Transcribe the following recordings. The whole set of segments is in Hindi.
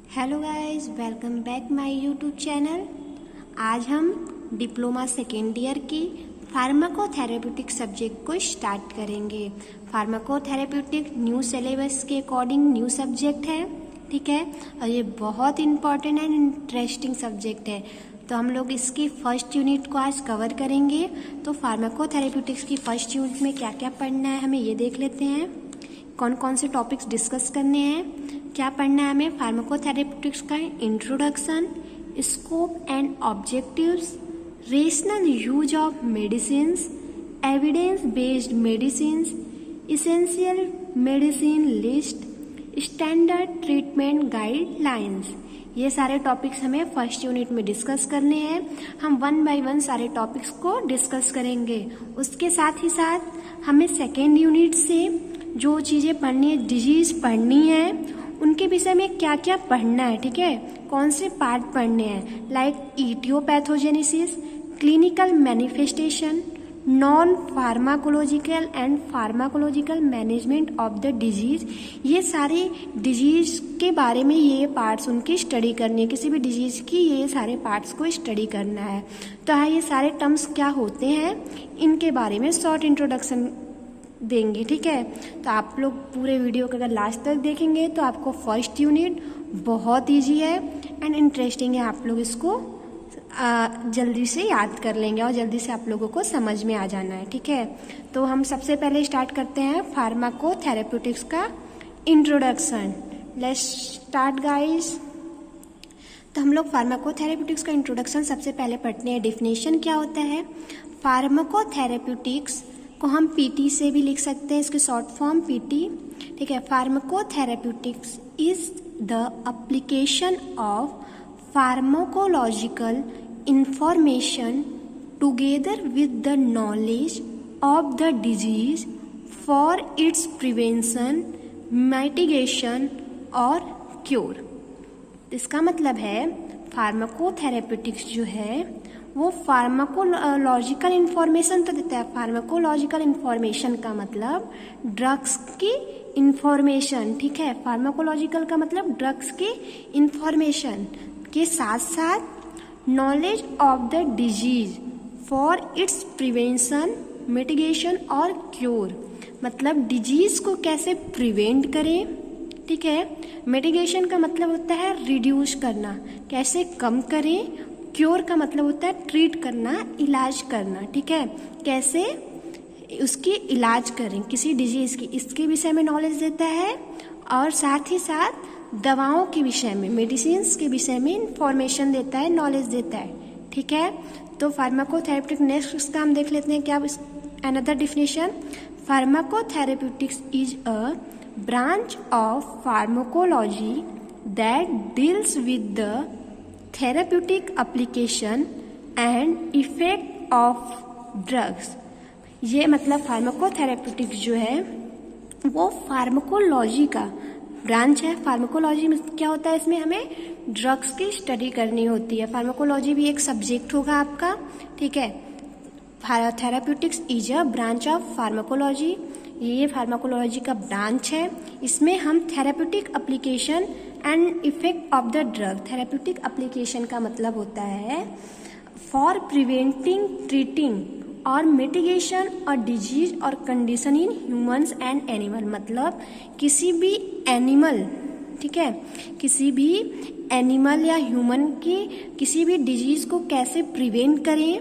Hello guys, welcome back my YouTube channel. आज हम डिप्लोमा सेकेंड ईयर की फार्माकोथेरेप्यूटिक सब्जेक्ट को स्टार्ट करेंगे। फार्माकोथेरेप्यूटिक न्यू सिलेबस के अकॉर्डिंग न्यू सब्जेक्ट है, ठीक है, और ये बहुत इंपॉर्टेंट एंड इंटरेस्टिंग सब्जेक्ट है। तो हम लोग इसकी फर्स्ट यूनिट को आज कवर करेंगे। तो फार्माकोथेरेप्यूटिक्स की फर्स्ट यूनिट में क्या क्या पढ़ना है हमें ये देख लेते हैं। कौन कौन से टॉपिक्स डिस्कस करने हैं, क्या पढ़ना है हमें। फार्माकोथेरेप्यूटिक्स का introduction, scope and objectives, rational use of medicines, evidence based medicines, essential medicine list, standard treatment guidelines. ये सारे टॉपिक्स हमें फर्स्ट यूनिट में डिस्कस करने हैं। हम वन बाय वन सारे टॉपिक्स को डिस्कस करेंगे। उसके साथ ही साथ हमें सेकेंड यूनिट से जो चीज़ें पढ़नी है, डिजीज पढ़नी है, उनके विषय में क्या क्या पढ़ना है, ठीक है, कौन से पार्ट पढ़ने हैं, like aetiopathogenesis, clinical manifestation, non pharmacological and pharmacological management of the disease. ये सारे डिजीज के बारे में ये पार्ट्स उनकी स्टडी करनी है। किसी भी डिजीज की ये सारे पार्ट्स को स्टडी करना है। तो हाँ, ये सारे टर्म्स क्या होते हैं, इनके बारे में शॉर्ट इंट्रोडक्शन देंगे, ठीक है। तो आप लोग पूरे वीडियो को अगर लास्ट तक देखेंगे तो आपको फर्स्ट यूनिट बहुत इजी है एंड इंटरेस्टिंग है। आप लोग इसको जल्दी से याद कर लेंगे और जल्दी से आप लोगों को समझ में आ जाना है, ठीक है। तो हम सबसे पहले स्टार्ट करते हैं फार्माकोथेरेप्यूटिक्स का इंट्रोडक्शन। Let's start guys. तो हम लोग फार्माकोथेरेप्यूटिक्स का इंट्रोडक्शन सबसे पहले पढ़ते हैं। डेफिनेशन क्या होता है फार्माकोथेरेप्यूटिक्स को हम पीटी से भी लिख सकते हैं, इसकी शॉर्ट फॉर्म पीटी, ठीक है। Pharmacotherapeutics is the application of pharmacological information together with the knowledge of the disease for its prevention, mitigation और क्योर। इसका मतलब है फार्माकोथेरेप्यूटिक्स जो है वो फार्माकोलॉजिकल इंफॉर्मेशन तो देता है। फार्माकोलॉजिकल इंफॉर्मेशन का मतलब ड्रग्स की इंफॉर्मेशन, ठीक है। फार्माकोलॉजिकल का मतलब ड्रग्स की इंफॉर्मेशन के साथ साथ knowledge of the disease for its prevention, mitigation और क्योर। मतलब डिजीज को कैसे प्रिवेंट करें, ठीक है। मिटिगेशन का मतलब होता है रिड्यूस करना, कैसे कम करें। क्योर का मतलब होता है ट्रीट करना, इलाज करना, ठीक है, कैसे उसकी इलाज करें किसी डिजीज की, इसके विषय में नॉलेज देता है। और साथ ही साथ दवाओं के विषय में, मेडिसिन्स के विषय में इंफॉर्मेशन देता है, नॉलेज देता है, ठीक है। तो फार्माकोथेरेप्यूटिक नेक्स्ट इसका हम देख लेते हैं क्या another definition. Pharmacotherapeutics is a branch of pharmacology that deals with the therapeutic application and effect of drugs। ये मतलब फार्माकोथेरेप्यूटिक्स जो है वो फार्माकोलॉजी का ब्रांच है। फार्माकोलॉजी में क्या होता है, इसमें हमें ड्रग्स की स्टडी करनी होती है। फार्माकोलॉजी भी एक सब्जेक्ट होगा आपका, ठीक है। Therapeutics is a branch of pharmacology, ये फार्माकोलॉजी का ब्रांच है। इसमें हम therapeutic application and effect of the drug, therapeutic application का मतलब होता है फॉर प्रिवेंटिंग, ट्रीटिंग और मिटिगेशन और डिजीज और condition in humans and animal. मतलब किसी भी एनिमल, ठीक है, किसी भी एनिमल या ह्यूमन की किसी भी डिजीज को कैसे प्रिवेंट करें,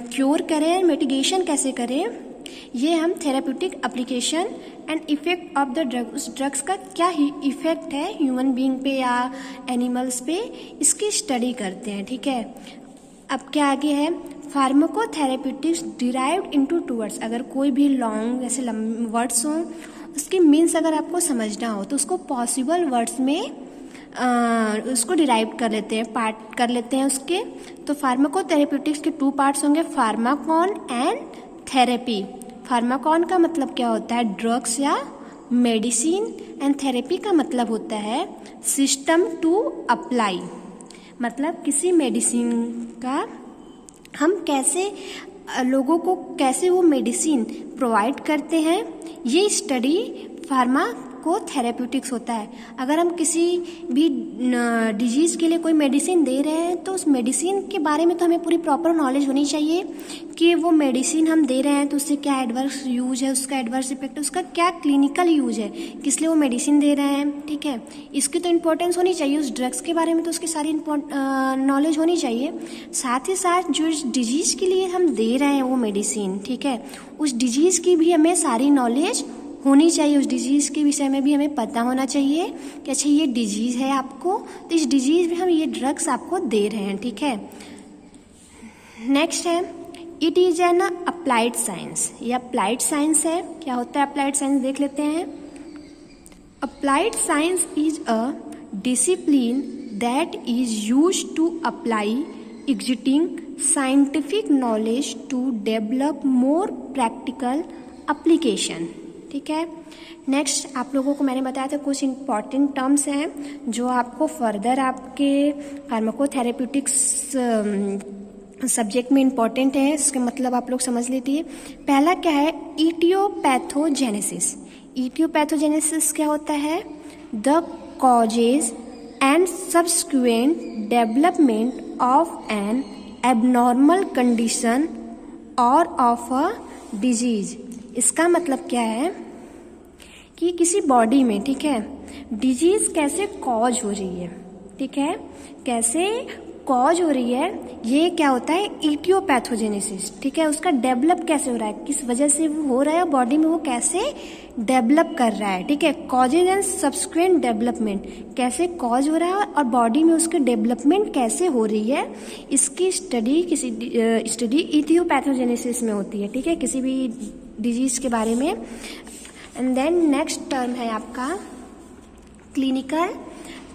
क्योर करें, मिटिगेशन कैसे करें, ये हम therapeutic application and effect of the drug, उस ड्रग्स का क्या ही इफेक्ट है ह्यूमन बीइंग पे या एनिमल्स पे, इसकी स्टडी करते हैं, ठीक है। अब क्या आगे है, फार्माकोथेरेप्यूटिक्स डिराइव्ड इनटू टू वर्ड्स। अगर कोई भी लॉन्ग ऐसे वर्ड्स हों, उसकी मीन्स अगर आपको समझना हो तो उसको पॉसिबल वर्ड्स में उसको डिराइव कर लेते हैं, पार्ट कर लेते हैं उसके। तो फार्माकोथेरेप्यूटिक्स के टू पार्ट्स होंगे, फार्माकॉन एंड थेरेपी। फार्माकॉन का मतलब क्या होता है, ड्रग्स या मेडिसिन, एंड थेरेपी का मतलब होता है सिस्टम टू अप्लाई। मतलब किसी मेडिसिन का हम कैसे लोगों को कैसे वो मेडिसिन प्रोवाइड करते हैं, ये स्टडी फार्मा फार्माकोथेरेप्यूटिक्स होता है। अगर हम किसी भी डिजीज़ के लिए कोई मेडिसिन दे रहे हैं तो उस मेडिसिन के बारे में तो हमें पूरी प्रॉपर नॉलेज होनी चाहिए कि वो मेडिसिन हम दे रहे हैं तो उससे क्या एडवर्स यूज है, उसका एडवर्स इफेक्ट, उसका क्या क्लिनिकल यूज है, किस लिए वो मेडिसिन दे रहे हैं, ठीक है। इसकी तो इम्पोर्टेंस होनी चाहिए, उस ड्रग्स के बारे में तो उसकी सारी नॉलेज होनी चाहिए। साथ ही साथ जो डिजीज़ के लिए हम दे रहे हैं वो मेडिसिन, ठीक है, उस डिजीज़ की भी हमें सारी नॉलेज होनी चाहिए। उस डिजीज़ के विषय में भी हमें पता होना चाहिए कि अच्छा ये डिजीज़ है आपको, तो इस डिजीज़ में हम ये ड्रग्स आपको दे रहे हैं, ठीक है। नेक्स्ट है it is an applied science. ये अप्लाइड साइंस है। क्या होता है अप्लाइड साइंस, देख लेते हैं। Applied science is a discipline that is used to apply existing scientific knowledge to develop more practical application, ठीक है। नेक्स्ट आप लोगों को मैंने बताया था कुछ इम्पॉर्टेंट टर्म्स हैं जो आपको फर्दर आपके फार्माकोथेरेप्यूटिक्स सब्जेक्ट में इम्पॉर्टेंट है, इसके मतलब आप लोग समझ लीजिए। पहला क्या है, इटियोपैथोजेनेसिस। इटियोपैथोजेनेसिस क्या होता है, the causes and subsequent development of N abnormal condition और ऑफ अ डिजीज। इसका मतलब क्या है कि किसी बॉडी में, ठीक है, डिजीज कैसे कॉज हो रही है, ठीक है, कैसे कॉज हो रही है, ये क्या होता है इटियोपैथोजेनेसिस, ठीक है। उसका डेवलप कैसे हो रहा है, किस वजह से वो हो रहा है, बॉडी में वो कैसे डेवलप कर रहा है, ठीक है। कॉजेज एंड सब्सिक्वेंट डेवलपमेंट, कैसे कॉज हो रहा है और बॉडी में उसके डेवलपमेंट कैसे हो रही है, इसकी स्टडी इटियोपैथोजेनेसिस में होती है, ठीक है, किसी भी डिजीज के बारे में। एंड देन नेक्स्ट टर्म है आपका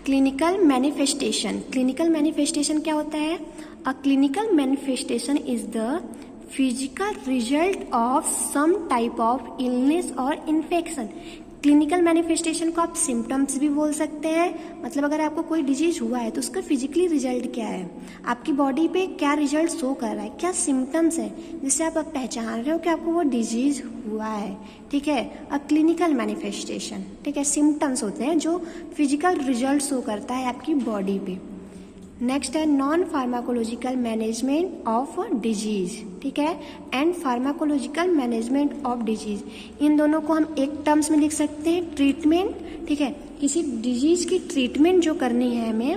क्लिनिकल मैनिफेस्टेशन। क्लिनिकल मैनिफेस्टेशन क्या होता है, a clinical manifestation is the physical result of some type of illness और इन्फेक्शन। क्लिनिकल मैनिफेस्टेशन को आप सिम्टम्स भी बोल सकते हैं, मतलब अगर आपको कोई डिजीज हुआ है तो उसका फिजिकली रिजल्ट क्या है, आपकी बॉडी पे क्या रिजल्ट शो कर रहा है, क्या सिम्टम्स है जिससे आप पहचान रहे हो कि आपको वो डिजीज हुआ है, ठीक है। अ क्लिनिकल मैनिफेस्टेशन, ठीक है, सिम्टम्स होते हैं जो फिजिकल रिजल्ट शो करता है आपकी बॉडी पे। नेक्स्ट है non pharmacological management of disease, ठीक है, and pharmacological management of disease. इन दोनों को हम एक टर्म्स में लिख सकते हैं, ट्रीटमेंट, ठीक है। किसी डिजीज की ट्रीटमेंट जो करनी है हमें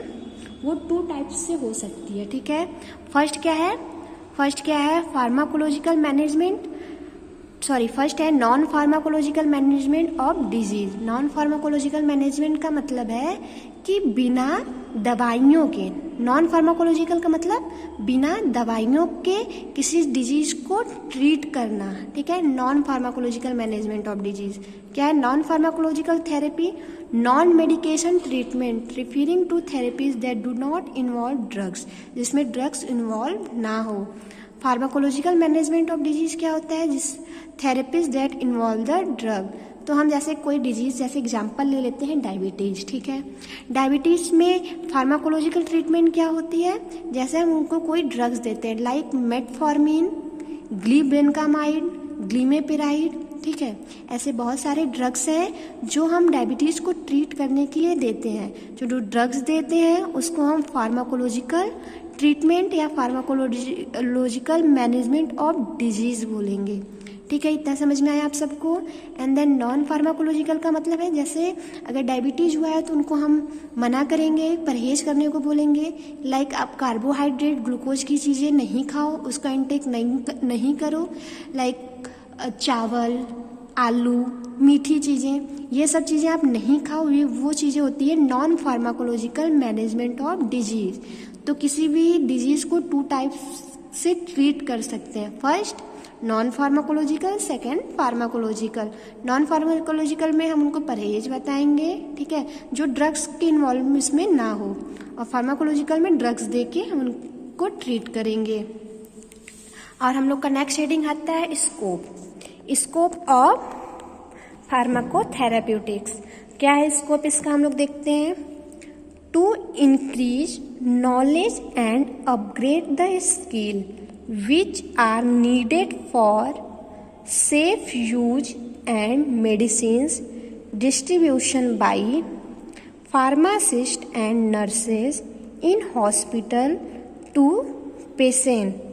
वो 2 टाइप्स से हो सकती है, ठीक है। फर्स्ट क्या है फार्माकोलॉजिकल मैनेजमेंट, फर्स्ट है non pharmacological management of disease. Non pharmacological management का मतलब है कि बिना दवाइयों के, नॉन फार्माकोलॉजिकल का मतलब बिना दवाइयों के किसी डिजीज को ट्रीट करना, ठीक है। Non pharmacological management of disease क्या है, non pharmacological therapy, non medication treatment referring to therapies that do not involve drugs, जिसमें ड्रग्स इन्वॉल्व ना हो। फार्माकोलॉजिकल मैनेजमेंट ऑफ डिजीज क्या होता है, जिस therapies that involve the drug. तो हम जैसे कोई डिजीज, जैसे एग्जांपल ले लेते हैं डायबिटीज, ठीक है। डायबिटीज में फार्माकोलॉजिकल ट्रीटमेंट क्या होती है, जैसे हम उनको कोई ड्रग्स देते हैं लाइक मेटफॉर्मिन, ग्लिबेनकामाइड, ग्लिमेपिराइड, ठीक है। ऐसे बहुत सारे ड्रग्स हैं जो हम डायबिटीज को ट्रीट करने के लिए देते हैं। जो ड्रग्स देते हैं उसको हम फार्माकोलॉजिकल ट्रीटमेंट या फार्माकोलॉजिकल मैनेजमेंट ऑफ डिजीज बोलेंगे, ठीक है। इतना समझ में आया आप सबको। एंड देन नॉन फार्माकोलॉजिकल का मतलब है जैसे अगर डायबिटीज हुआ है तो उनको हम मना करेंगे, परहेज करने को बोलेंगे, लाइक आप कार्बोहाइड्रेट, ग्लूकोज की चीज़ें नहीं खाओ, उसका इंटेक नहीं करो, लाइक चावल, आलू, मीठी चीज़ें, ये सब चीज़ें आप नहीं खाओ, ये वो चीज़ें होती है non pharmacological management of disease. तो किसी भी डिजीज को 2 टाइप्स से ट्रीट कर सकते हैं, first non pharmacological, second pharmacological. Non pharmacological में हम उनको परहेज बताएंगे, ठीक है, जो ड्रग्स के इन्वॉल्व इसमें ना हो, और फार्माकोलॉजिकल में ड्रग्स दे के हम उनको ट्रीट करेंगे। और हम लोग का नेक्स्ट हेडिंग आता है स्कोप ऑफ फार्माकोथेरेप्यूटिक्स। क्या है स्कोप इसका, हम लोग देखते हैं। To increase knowledge and upgrade the skill which are needed for safe use and medicines distribution by pharmacist and nurses in hospital to patient.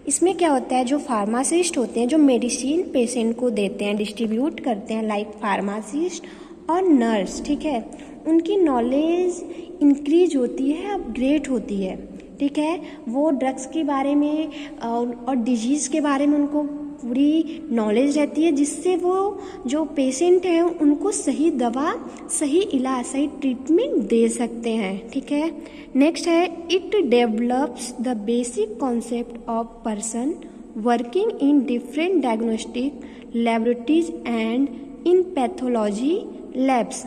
इसमें क्या होता है, जो फार्मासिस्ट होते हैं जो मेडिसिन पेशेंट को देते हैं, डिस्ट्रीब्यूट करते हैं, लाइक फार्मासिस्ट और नर्स, ठीक है, उनकी नॉलेज इंक्रीज होती है, अपग्रेड होती है, ठीक है। वो ड्रग्स के बारे में और डिजीज़ के बारे में उनको पूरी नॉलेज रहती है, जिससे वो जो पेशेंट हैं उनको सही दवा, सही इलाज, सही ट्रीटमेंट दे सकते हैं, ठीक है। नेक्स्ट है, it develops the basic concept of person working in different diagnostic laboratories and in pathology labs,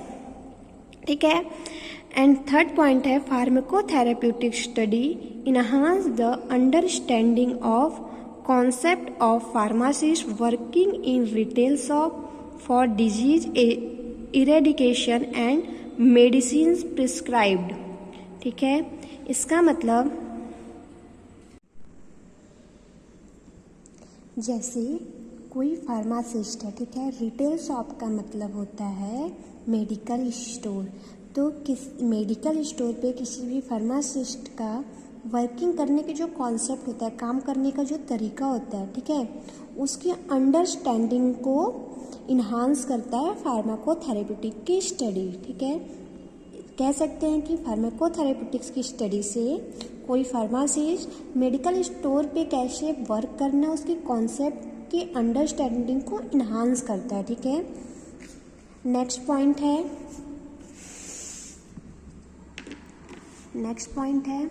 ठीक है। एंड थर्ड पॉइंट है, pharmacotherapeutic study enhance the understanding of concept of pharmacist working in retail shop for disease eradication and medicines prescribed, ठीक है। इसका मतलब जैसे कोई फार्मासिस्ट है, ठीक है, रिटेल शॉप का मतलब होता है मेडिकल स्टोर। तो मेडिकल स्टोर पे किसी भी फार्मासिस्ट का वर्किंग करने के जो कॉन्सेप्ट होता है, काम करने का जो तरीका होता है, ठीक है, उसकी अंडरस्टैंडिंग को इन्हांस करता है फार्माकोथेरेप्यूटिक की स्टडी, ठीक है। कह सकते हैं कि फार्माकोथेरेप्यूटिक्स की स्टडी से कोई फार्मासिस्ट मेडिकल स्टोर पे कैसे वर्क करना है उसके कॉन्सेप्ट की अंडरस्टैंडिंग को इन्हांस करता है, ठीक है। नेक्स्ट पॉइंट है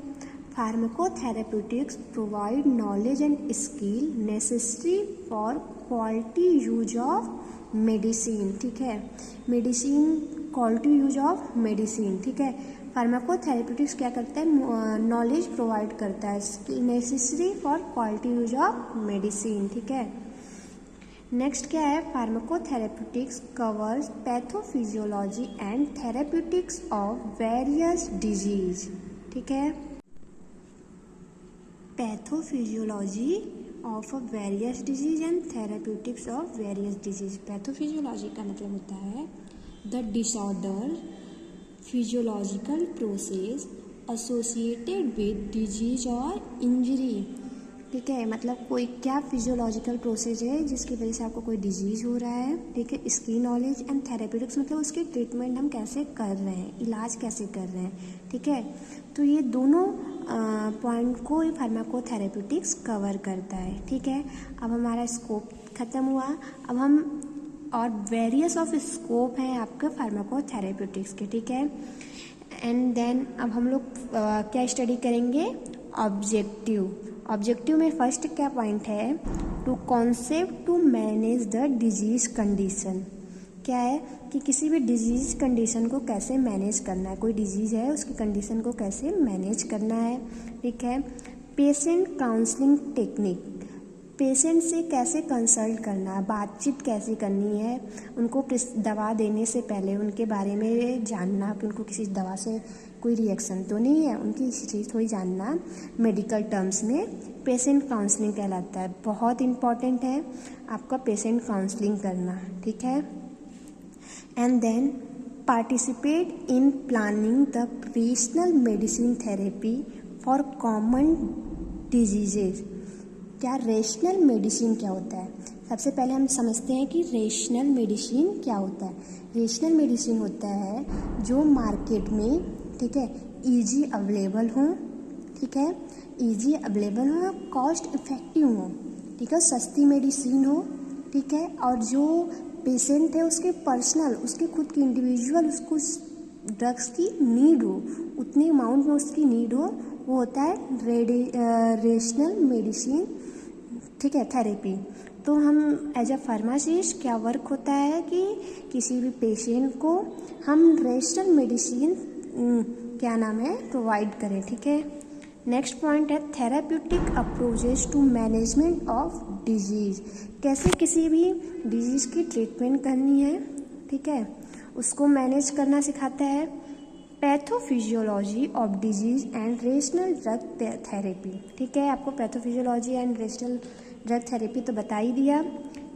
pharmacotherapeutics provide knowledge and skill necessary for quality use of medicine, ठीक है। क्वालिटी यूज ऑफ मेडिसिन, ठीक है। फार्माकोथेरेप्यूटिक्स क्या करता है, नॉलेज प्रोवाइड करता है, skill necessary for quality use of medicine, ठीक है। नेक्स्ट क्या है, pharmacotherapeutics covers pathophysiology and therapeutics of various disease, ठीक है। Pathophysiology of various disease and therapeutics of various disease. Pathophysiology का मतलब होता है the disorder physiological process associated with disease और इंजरी, ठीक है। मतलब कोई क्या फिजियोलॉजिकल प्रोसेस है जिसकी वजह से आपको कोई डिजीज़ हो रहा है, ठीक है। इसकी नॉलेज एंड थेरेप्यूटिक्स मतलब उसकी ट्रीटमेंट हम कैसे कर रहे हैं, इलाज कैसे कर रहे हैं, ठीक है। तो ये दोनों पॉइंट को ये फार्माकोथेरेप्यूटिक्स कवर करता है, ठीक है। अब हमारा स्कोप ख़त्म हुआ, अब हम और वेरियस ऑफ स्कोप हैं आपके फार्माकोथेरेप्यूटिक्स के, ठीक है। एंड देन अब हम लोग क्या स्टडी करेंगे, ऑब्जेक्टिव में फर्स्ट क्या पॉइंट है, to concept to manage the disease condition. क्या है कि किसी भी डिजीज कंडीशन को कैसे मैनेज करना है, कोई डिजीज़ है उसकी कंडीशन को कैसे मैनेज करना है, ठीक है। पेशेंट काउंसलिंग टेक्निक, पेशेंट से कैसे कंसल्ट करना है, बातचीत कैसे करनी है, उनको दवा देने से पहले उनके बारे में जानना कि उनको किसी दवा से कोई रिएक्शन तो नहीं है, उनकी हिस्ट्री थोड़ी जानना, मेडिकल टर्म्स में पेशेंट काउंसलिंग कहलाता है। बहुत इम्पॉर्टेंट है आपका पेशेंट काउंसलिंग करना, ठीक है। And then participate in planning the rational medicine therapy for common diseases. क्या रेशनल मेडिसिन क्या होता है, सबसे पहले हम समझते हैं कि रेशनल मेडिसिन क्या होता है। रेशनल मेडिसिन होता है जो मार्केट में, ठीक है, ईजी अवेलेबल हो, ठीक है, ईजी अवेलेबल हो, कॉस्ट इफेक्टिव हो, ठीक है, सस्ती मेडिसिन हो, ठीक है, और जो पेशेंट है उसके पर्सनल, उसके खुद की इंडिविजुअल उसको ड्रग्स की नीड हो, उतनी अमाउंट में उसकी नीड हो, वो होता है रेशनल मेडिसिन, ठीक है, थेरेपी। तो हम एज अ फार्मासिस्ट क्या वर्क होता है कि किसी भी पेशेंट को हम रेशनल मेडिसिन क्या नाम है प्रोवाइड करें, ठीक है। नेक्स्ट पॉइंट है therapeutic approaches to management of disease. कैसे किसी भी डिजीज़ की ट्रीटमेंट करनी है, ठीक है, उसको मैनेज करना सिखाता है। Pathophysiology of disease and rational drug therapy, ठीक है, आपको pathophysiology and rational drug therapy तो बता ही दिया।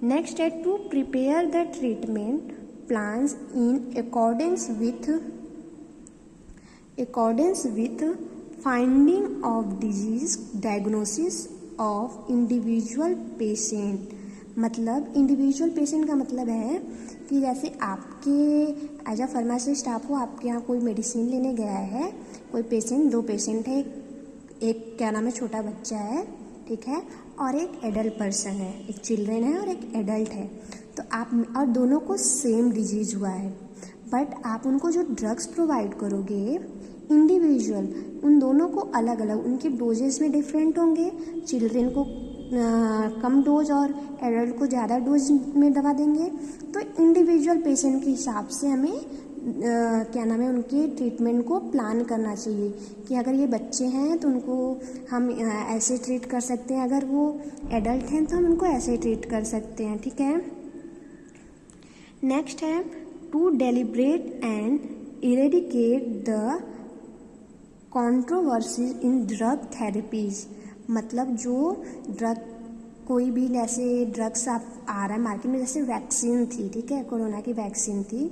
नेक्स्ट है to prepare the treatment plans in accordance with finding of disease diagnosis of individual patient। मतलब इंडिविजुअल पेशेंट का मतलब है कि जैसे आपके एज अ फार्मासिस्ट आपको आपके यहाँ कोई मेडिसिन लेने गया है, कोई पेशेंट, दो पेशेंट है, एक क्या नाम है छोटा बच्चा है, ठीक है, और एक एडल्ट पर्सन है, एक चिल्ड्रेन है और एक एडल्ट है। तो आप और दोनों को सेम डिजीज़ हुआ है, बट आप उनको जो ड्रग्स प्रोवाइड करोगे इंडिविजुअल, उन दोनों को अलग अलग, उनके डोजेस में डिफरेंट होंगे। चिल्ड्रेन को कम डोज और एडल्ट को ज़्यादा डोज में दवा देंगे। तो इंडिविजुअल पेशेंट के हिसाब से हमें क्या नाम है उनके ट्रीटमेंट को प्लान करना चाहिए कि अगर ये बच्चे हैं तो उनको हम ऐसे ट्रीट कर सकते हैं, अगर वो एडल्ट हैं तो हम उनको ऐसे ट्रीट कर सकते हैं, ठीक है। नेक्स्ट है to deliberate and eradicate the controversies in drug therapies. मतलब जो ड्रग कोई भी ऐसे ड्रग्स आप आ रहा है मार्केट में, जैसे वैक्सीन थी, ठीक है, कोरोना की वैक्सीन थी,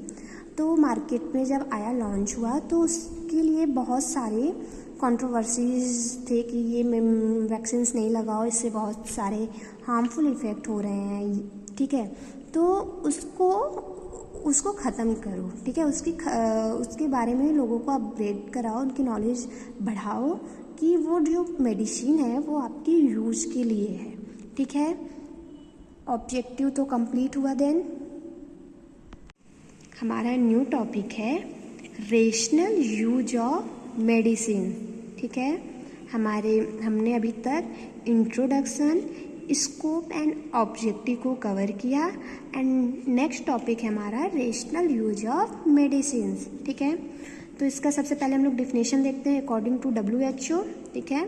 तो मार्केट में जब आया लॉन्च हुआ तो उसके लिए बहुत सारे कंट्रोवर्सीज थे कि ये वैक्सीन्स नहीं लगाओ, इससे बहुत सारे हार्मफुल इफ़ेक्ट हो रहे हैं, ठीक है। तो उसको ख़त्म करो, ठीक है, उसके बारे में लोगों को अपग्रेड कराओ, उनकी नॉलेज बढ़ाओ कि वो जो मेडिसिन है वो आपकी यूज़ के लिए है, ठीक है। ऑब्जेक्टिव तो कंप्लीट हुआ। देन हमारा न्यू टॉपिक है रेशनल यूज ऑफ मेडिसिन, ठीक है। हमने अभी तक इंट्रोडक्शन, स्कोप एंड ऑब्जेक्टिव को कवर किया एंड नेक्स्ट टॉपिक है हमारा रेशनल यूज ऑफ मेडिसिन, ठीक है। तो इसका सबसे पहले हम लोग डिफिनेशन देखते हैं अकॉर्डिंग टू WHO, ठीक है।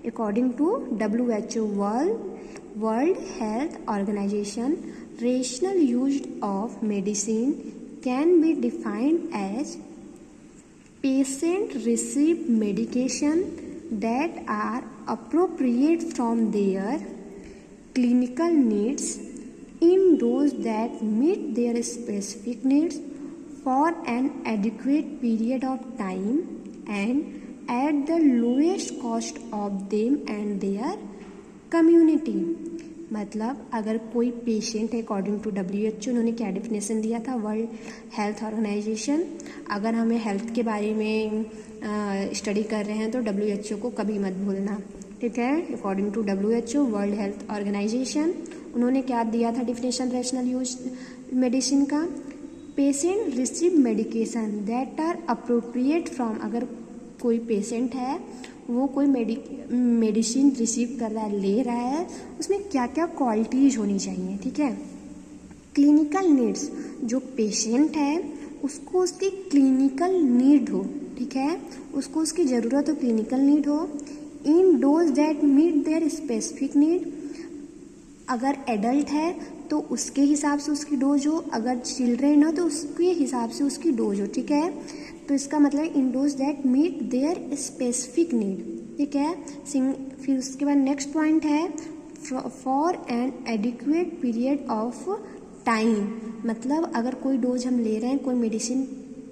According to WHO world health organization, rational use of medicine can be defined as patient receive medication that are appropriate from their clinical needs in dose that meet their specific needs for an adequate period of time and at the lowest cost of them and their community। मतलब अगर कोई पेशेंट है अकॉर्डिंग टू WHO, उन्होंने क्या डिफिनेशन दिया था, वर्ल्ड हेल्थ ऑर्गेनाइजेशन। अगर हमें हेल्थ के बारे में स्टडी कर रहे हैं तो WHO को कभी मत भूलना, ठीक है। According to WHO world health organization, उन्होंने क्या दिया था डिफिनेशन रेशनल यूज मेडिसिन का, patient receive medication that are appropriate from. अगर कोई पेशेंट है वो कोई मेडिसिन रिसीव कर रहा है, ले रहा है, उसमें क्या क्या क्वालिटीज़ होनी चाहिए, ठीक है। क्लिनिकल नीड्स, जो पेशेंट है उसको उसकी क्लिनिकल नीड हो, ठीक है, उसको उसकी ज़रूरत हो, क्लिनिकल नीड हो, in dose that meet their specific need. अगर एडल्ट है तो उसके हिसाब से उसकी डोज हो, अगर चिल्ड्रेन हो तो उसके हिसाब से उसकी डोज हो, ठीक है। तो इसका मतलब in dose that meet their specific need, ठीक है। फिर उसके बाद नेक्स्ट पॉइंट है for an adequate period of time. मतलब अगर कोई डोज हम ले रहे हैं, कोई मेडिसिन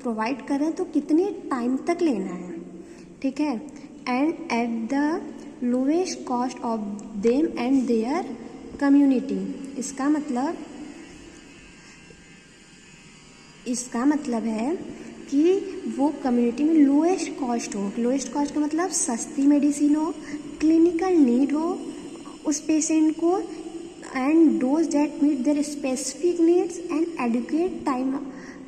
प्रोवाइड कर रहे हैं तो कितने टाइम तक लेना है, ठीक है। And at the lowest cost of them and their community. इसका मतलब है कि वो कम्युनिटी में लोएस्ट कॉस्ट हो। लोएस्ट कॉस्ट का मतलब सस्ती मेडिसिन हो, क्लिनिकल नीड हो उस पेशेंट को, and dose that meet their specific needs and adequate time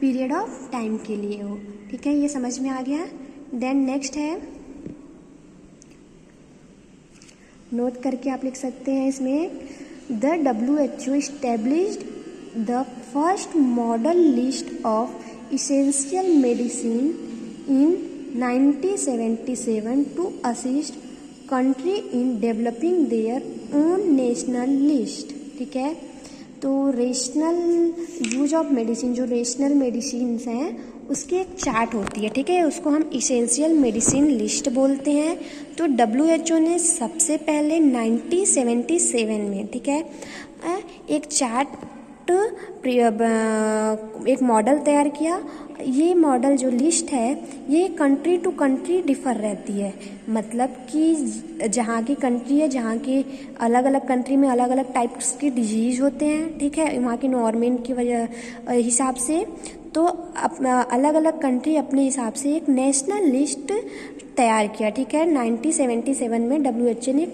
period of time के लिए हो, ठीक है। ये समझ में आ गया। देन नेक्स्ट है, नोट करके आप लिख सकते हैं इसमें, the WHO established the first model list of essential medicine in 1977 to assist country in developing their own national list, ठीक है। तो रेशनल यूज ऑफ मेडिसिन, जो रेशनल मेडिसिन्स हैं उसकी एक चार्ट होती है, ठीक है, उसको हम इसेंशियल मेडिसिन लिस्ट बोलते हैं। तो WHO ने सबसे पहले 1977 में, ठीक है, एक चार्ट एक मॉडल तैयार किया। ये मॉडल जो लिस्ट है ये कंट्री टू कंट्री डिफर रहती है, मतलब कि जहाँ की कंट्री है, जहाँ की अलग अलग कंट्री में अलग अलग टाइप्स के डिजीज़ होते हैं, ठीक है, वहाँ की नॉर्मेंट की वजह हिसाब से। तो अलग अलग कंट्री अपने हिसाब से एक नेशनल लिस्ट तैयार किया, ठीक है। 1977 में WHO ने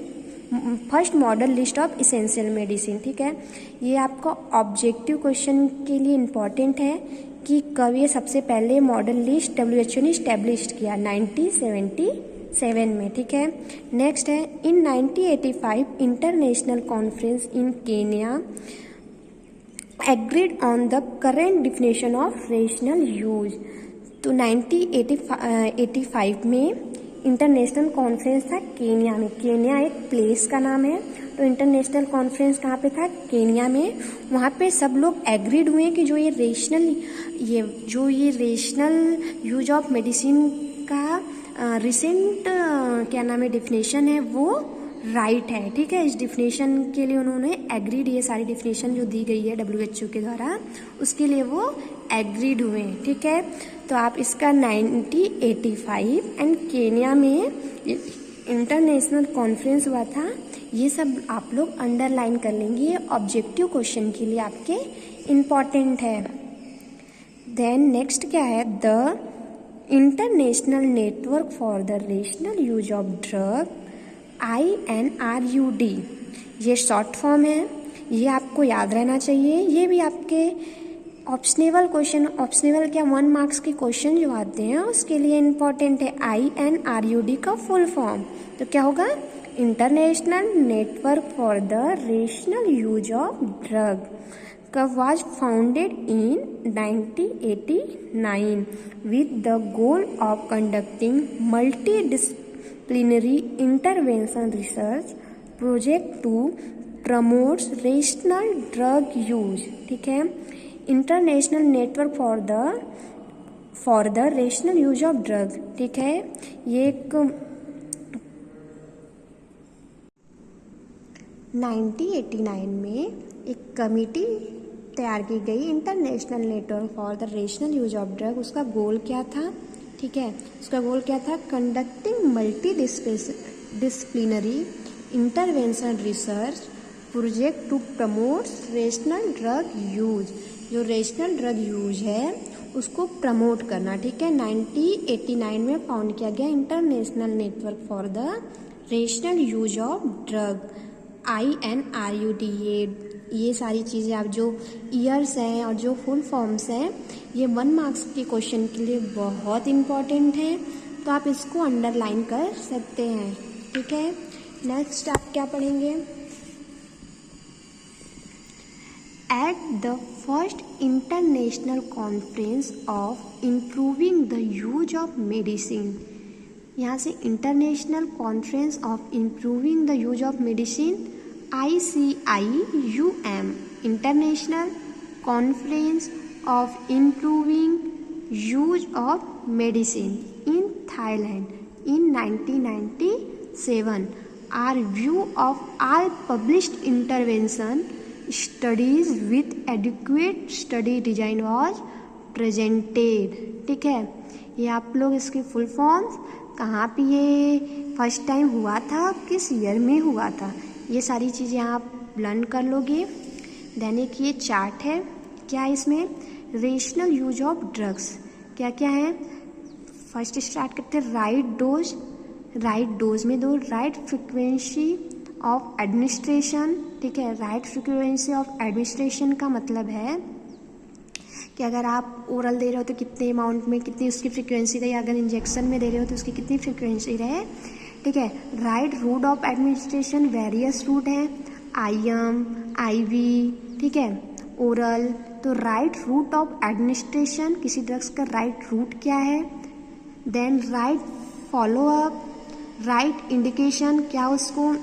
first model list of essential medicine, ठीक है। ये आपका ऑब्जेक्टिव क्वेश्चन के लिए इम्पॉर्टेंट है कि कब ये सबसे पहले मॉडल लिस्ट WHO ने इस्टेब्लिश किया, 1977 में, ठीक है। नेक्स्ट है इन 1985 international conference in Kenya agreed on the current definition of rational use. तो 1985 में इंटरनेशनल कॉन्फ्रेंस था केन्या में। केन्या एक प्लेस का नाम है, तो इंटरनेशनल कॉन्फ्रेंस कहाँ पे था, केन्या में। वहाँ पे सब लोग एग्रीड हुए कि जो ये रेशनल यूज ऑफ मेडिसिन का रिसेंट क्या नाम है डिफिनेशन है, वो राइट है, ठीक है। इस डिफिनेशन के लिए उन्होंने एग्रीड, ये सारी डिफिनेशन जो दी गई है WHO के द्वारा उसके लिए वो एग्रीड हुए, ठीक है। तो आप इसका 1985 एंड केन्या में इंटरनेशनल कॉन्फ्रेंस हुआ था, ये सब आप लोग अंडरलाइन कर लेंगे, ये ऑब्जेक्टिव क्वेश्चन के लिए आपके इम्पॉर्टेंट है। देन नेक्स्ट क्या है, the international network for the rational use of drug INRUD, ये शॉर्ट फॉर्म है, ये आपको याद रहना चाहिए। ये भी आपके ऑप्शनेबल क्वेश्चन, ऑप्शनेबल क्या 1 मार्क्स के क्वेश्चन जो आते हैं उसके लिए इम्पॉर्टेंट है। INRUD का फुल फॉर्म तो क्या होगा, international network for the rational use of drug, कब was founded in 1989 with the goal of conducting multidisciplinary intervention research project to promote rational drug use, ठीक है। International network for the rational use of drug, ठीक है। ये एक 1989 में एक कमिटी तैयार की गई, international network for the rational use of drug. उसका गोल क्या था, ठीक है, उसका गोल क्या था, conducting multidisciplinary intervention research project to promote rational drug use. जो रेशनल ड्रग यूज है उसको प्रमोट करना, ठीक है। 1989 में फाउंड किया गया international network for the rational use of drug INRUD। ये सारी चीज़ें आप जो ईयर्स हैं और जो फुल फॉर्म्स हैं ये 1 मार्क्स के क्वेश्चन के लिए बहुत इम्पॉर्टेंट हैं, तो आप इसको अंडरलाइन कर सकते हैं, ठीक है। नेक्स्ट आप क्या पढ़ेंगे, at the first international conference of improving the use of medicine. यहाँ से international conference of improving the use of medicine ICIUM, international conference of improving use of medicine in Thailand in 1997 review of all published intervention studies with adequate study design was presented, ठीक है। ये आप लोग इसके फुल फॉर्म्स, कहाँ पे ये फर्स्ट टाइम हुआ था, किस ईयर में हुआ था, ये सारी चीज़ें आप लर्न कर लोगे। देन एक ये चार्ट है, क्या है इसमें, रेशनल यूज ऑफ ड्रग्स क्या क्या है। फर्स्ट स्टार्ट करते हैं राइट डोज में दो, राइट फ्रिक्वेंसी ऑफ एडमिनिस्ट्रेशन, ठीक है। राइट फ्रिक्वेंसी ऑफ एडमिनिस्ट्रेशन का मतलब है कि अगर आप ओरल दे रहे हो तो कितने अमाउंट में कितनी उसकी फ्रिक्वेंसी रहे, अगर इंजेक्शन में दे रहे हो तो उसकी कितनी फ्रिक्वेंसी रहे, ठीक है। Right route of administration, various route हैं, IM, IV, ठीक है, ओरल। तो राइट रूट ऑफ एडमिनिस्ट्रेशन, किसी ड्रग्स का राइट रूट क्या है। Then right follow up, right indication, क्या उसको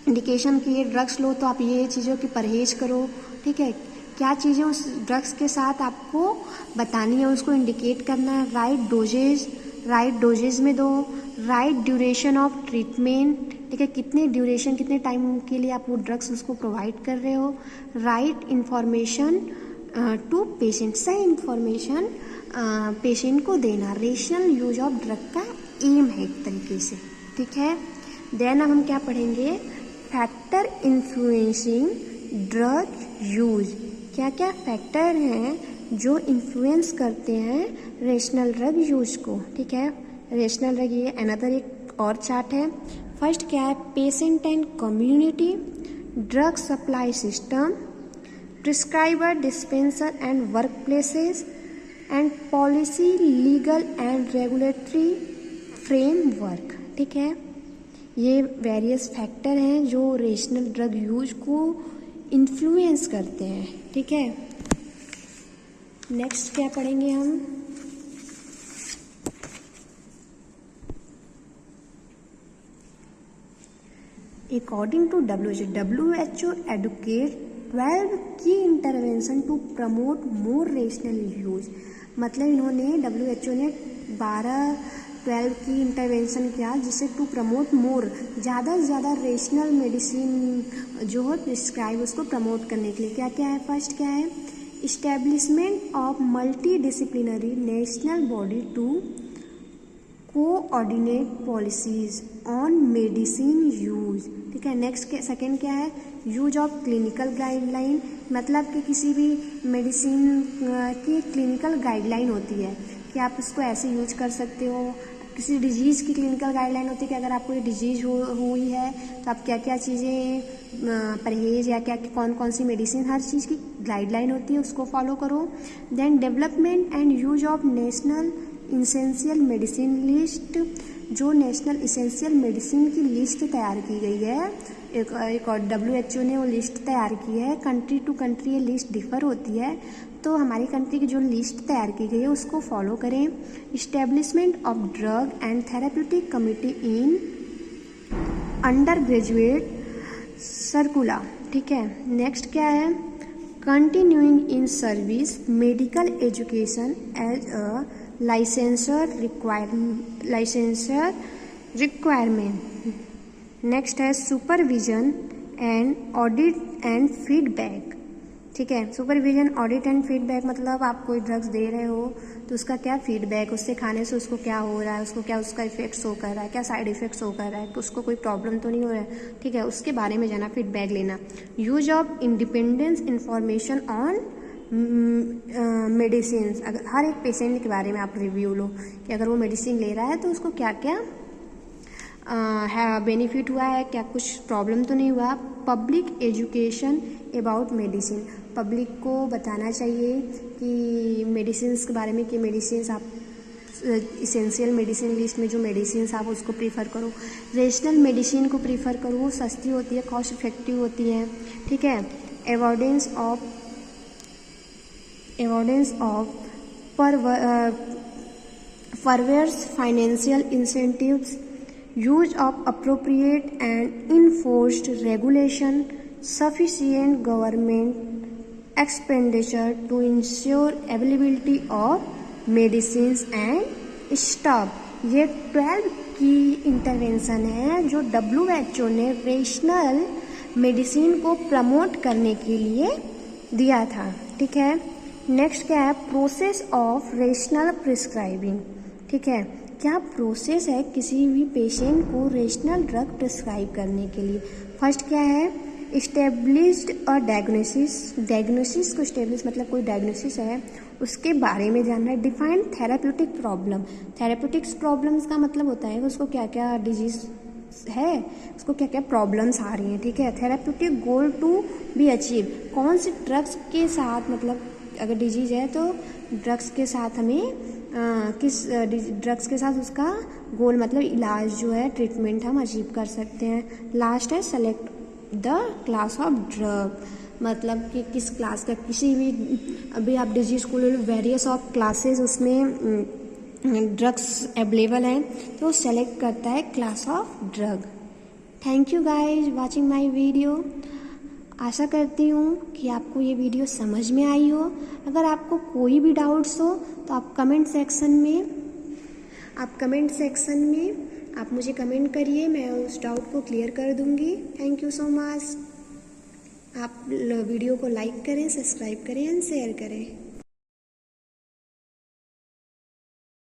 इंडिकेशन कि ये ड्रग्स लो तो आप ये चीज़ों की परहेज करो, ठीक है। क्या चीज़ें उस ड्रग्स के साथ आपको बतानी है, उसको इंडिकेट करना है। राइट डोजेज में दो, राइट ड्यूरेशन ऑफ ट्रीटमेंट, ठीक है, कितने ड्यूरेशन, कितने टाइम के लिए आप वो ड्रग्स उसको प्रोवाइड कर रहे हो। राइट इन्फॉर्मेशन टू पेशेंट, सही इन्फॉर्मेशन पेशेंट को देना, रेशनल यूज ऑफ ड्रग का एम है एक तरीके से, ठीक है। देन अब हम क्या पढ़ेंगे, फैक्टर इन्फ्लुएंसिंग ड्रग यूज, क्या क्या फैक्टर हैं जो इन्फ्लुएंस करते हैं रेशनल ड्रग यूज को, ठीक है। रेशनल ड्रग, ये अनदर एक और चार्ट है। फर्स्ट क्या है, patient and community, drug supply system, prescriber, dispenser and work places, and policy, legal and regulatory framework, ठीक है। ये वेरियस फैक्टर हैं जो रेशनल ड्रग यूज को इन्फ्लुएंस करते हैं, ठीक है। नेक्स्ट क्या पढ़ेंगे हम, अकॉर्डिंग टू WHO एडवोकेट 12 की intervention to promote more rational use, मतलब इन्होंने WHO ने 12 की इंटरवेंशन किया जिससे टू प्रमोट मोर, ज़्यादा से ज़्यादा रेशनल मेडिसिन जो है प्रिस्क्राइब उसको प्रमोट करने के लिए। क्या क्या है, फर्स्ट क्या है, establishment of multi disciplinary national body to coordinate policies on medicine use, ठीक है। नेक्स्ट सेकेंड क्या है, यूज ऑफ क्लिनिकल गाइडलाइन, मतलब कि किसी भी मेडिसिन की क्लिनिकल गाइडलाइन होती है कि आप उसको ऐसे यूज कर सकते हो। किसी डिजीज़ की क्लिनिकल गाइडलाइन होती है कि अगर आपको ये डिजीज़ हुई है तो आप क्या क्या चीज़ें परहेज या क्या कौन कौन सी मेडिसिन, हर चीज़ की गाइडलाइन होती है, उसको फॉलो करो। Then development and use of national essential medicine list, जो नेशनल इसेंशियल मेडिसिन की लिस्ट तैयार की गई है, एक और WHO ने वो लिस्ट तैयार की है। कंट्री टू कंट्री ये लिस्ट डिफर होती है, तो हमारी कंट्री की जो लिस्ट तैयार की गई है उसको फॉलो करें। Establishment of drug and therapeutic committee in undergraduate circular, ठीक है। नेक्स्ट क्या है, continuing in service medical education as a licenser requirement. Next है supervision and audit and feedback, ठीक है। सुपरविजन, ऑडिट एंड फीडबैक, मतलब आप कोई ड्रग्स दे रहे हो तो उसका क्या फीडबैक, उससे खाने से उसको क्या हो रहा है, उसको क्या उसका इफेक्ट शो कर रहा है, क्या साइड इफेक्ट्स शो कर रहा है, उसको कोई प्रॉब्लम तो नहीं हो रहा है, ठीक है, उसके बारे में जाना, फीडबैक लेना। Use of independence information on medicine, अगर हर एक पेशेंट के बारे में आप रिव्यू लो कि अगर वो मेडिसिन ले रहा है तो उसको क्या क्या है बेनिफिट हुआ है, क्या कुछ प्रॉब्लम तो नहीं हुआ। Public education about medicine, public को बताना चाहिए कि मेडिसिन के बारे में कि मेडिसिन आप इसेंशियल मेडिसिन लिस्ट में जो मेडिसिन आप उसको प्रीफर करो। रेशनल मेडिसिन को प्रीफर करो, वो सस्ती होती है, कॉस्ट इफेक्टिव होती है, ठीक है। Avoidance of परवर्स financial incentives, use of appropriate and enforced regulation, sufficient government expenditure to ensure availability of medicines and staff। ये 12 की इंटरवेंशन है जो WHO ने रेशनल मेडिसिन को प्रमोट करने के लिए दिया था, ठीक है। नेक्स्ट क्या है, प्रोसेस ऑफ रेशनल प्रिस्क्राइबिंग, ठीक है। क्या प्रोसेस है किसी भी पेशेंट को रेशनल ड्रग प्रिस्क्राइब करने के लिए। फर्स्ट क्या है, इस्टेब्लिश्ड अ डायग्नोसिस, डायग्नोसिस को इस्टेब्लिश मतलब कोई डायग्नोसिस है उसके बारे में जानना है। Define therapeutic problem, therapeutics problems का मतलब होता है उसको क्या क्या डिजीज है, उसको क्या क्या प्रॉब्लम्स आ रही हैं, ठीक है। Therapeutic goal to be achieve, कौन से ड्रग्स के साथ, मतलब अगर डिजीज है तो ड्रग्स के साथ हमें किस ड्रग्स के साथ उसका गोल मतलब इलाज जो है, ट्रीटमेंट हम अचीव कर सकते हैं। लास्ट है select the class of drug, मतलब कि किस क्लास का, किसी भी अभी आप डिजीज को ले लो, वेरियस ऑफ क्लासेस उसमें ड्रग्स अवेलेबल हैं तो सेलेक्ट करता है class of drug. Thank you guys watching my video. आशा करती हूँ कि आपको ये वीडियो समझ में आई हो। अगर आपको कोई भी डाउट्स हो तो आप कमेंट सेक्शन में आप मुझे कमेंट करिए, मैं उस डाउट को क्लियर कर दूँगी। Thank you so much. आप वीडियो को लाइक करें, सब्सक्राइब करें एंड शेयर करें।